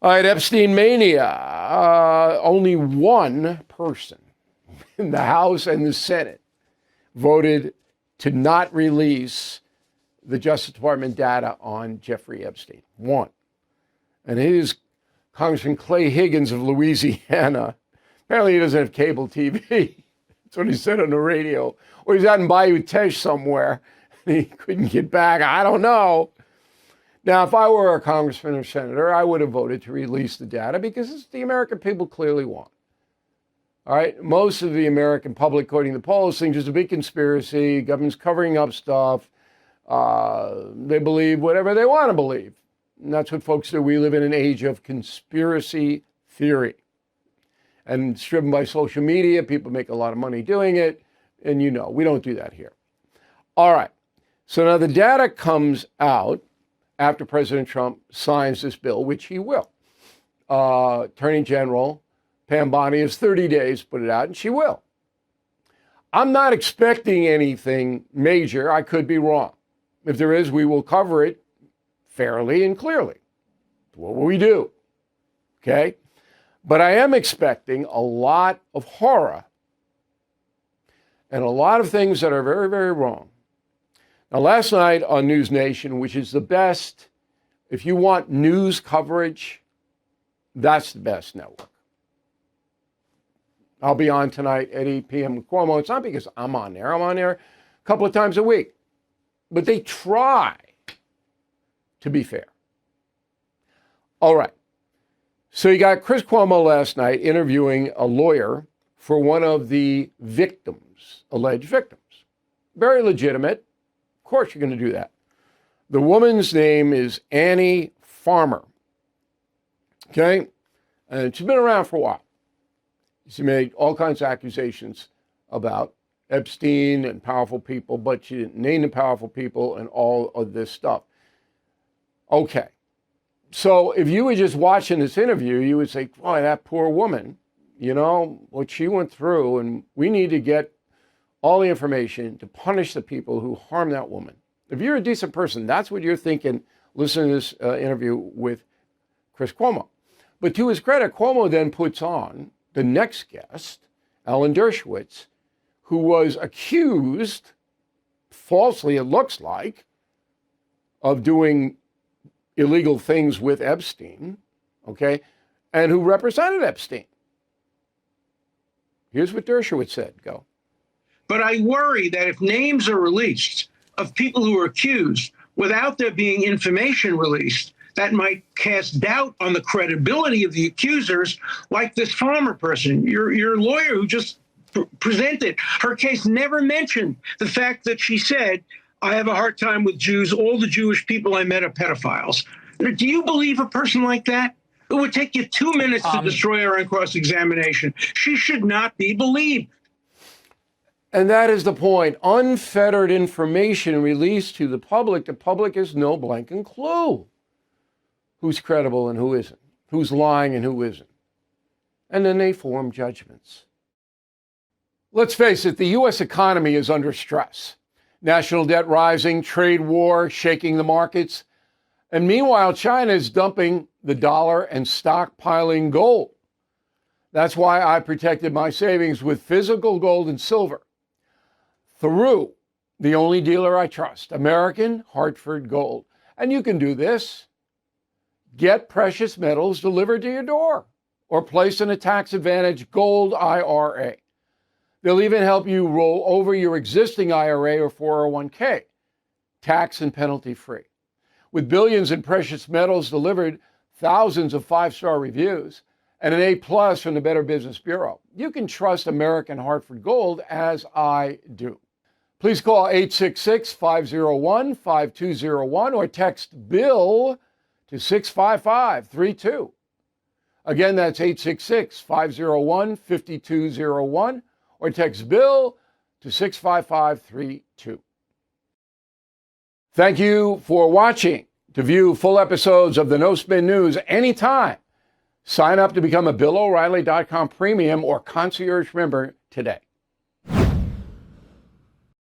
All right, Epstein mania. Only one person in the House and the Senate voted to not release the Justice Department data on Jeffrey Epstein. One. And it is Congressman Clay Higgins of Louisiana. Apparently he doesn't have cable TV. That's what he said on the radio. Or he's out in Bayou Teche somewhere and he couldn't get back. I don't know. Now, if I were a congressman or senator, I would have voted to release the data because it's the American people clearly want. All right. Most of the American public, according to the polls, think there's a big conspiracy. Government's covering up stuff. They believe whatever they want to believe. And that's what folks do. We live in an age of conspiracy theory. And it's driven by social media. People make a lot of money doing it. And you know, we don't do that here. All right. So now the data comes out after President Trump signs this bill, which he will. Attorney General Pam Bondi has 30 days to put it out, and she will. I'm not expecting anything major. I could be wrong. If there is, we will cover it fairly and clearly. What will we do? Okay? But I am expecting a lot of horror and a lot of things that are very, very wrong. Now, last night on News Nation, which is the best, if you want news coverage, that's the best network. I'll be on tonight at 8 p.m. with Cuomo. It's not because I'm on there. I'm on there a couple of times a week. But they try to be fair. All right. So you got Chris Cuomo last night interviewing a lawyer for one of the victims, alleged victims. Very legitimate. Of course you're going to do that. The woman's name is Annie Farmer. Okay? And she's been around for a while. She made all kinds of accusations about Epstein and powerful people, but she didn't name the powerful people and all of this stuff. Okay. So if you were just watching this interview, you would say, boy, that poor woman, you know, what she went through, and we need to get all the information to punish the people who harmed that woman. If you're a decent person, that's what you're thinking, listening to this interview with Chris Cuomo. But to his credit, Cuomo then puts on the next guest, Alan Dershowitz, who was accused, falsely it looks like, of doing illegal things with Epstein, okay, and who represented Epstein. Here's what Dershowitz said. Go. But I worry that if names are released of people who are accused without there being information released, that might cast doubt on the credibility of the accusers, like this Farmer person, your lawyer who just presented. Her case never mentioned the fact that she said, I have a hard time with Jews. All the Jewish people I met are pedophiles. Do you believe a person like that? It would take you 2 minutes to destroy her on cross-examination. She should not be believed. And that is the point. Unfettered information released to the public has no blanket clue who's credible and who isn't, who's lying and who isn't. And then they form judgments. Let's face it, the U.S. economy is under stress. National debt rising, trade war shaking the markets. And meanwhile, China is dumping the dollar and stockpiling gold. That's why I protected my savings with physical gold and silver through the only dealer I trust, American Hartford Gold. And you can do this. Get precious metals delivered to your door or place in a tax-advantaged gold IRA. They'll even help you roll over your existing IRA or 401k, tax and penalty free. With billions in precious metals delivered, thousands of 5-star reviews, and an A+ from the Better Business Bureau, you can trust American Hartford Gold as I do. Please call 866-501-5201 or text BILL to 65532. Again, that's 866-501-5201 or text BILL to 65532. Thank you for watching. To view full episodes of the No Spin News anytime, sign up to become a BillO'Reilly.com premium or concierge member today.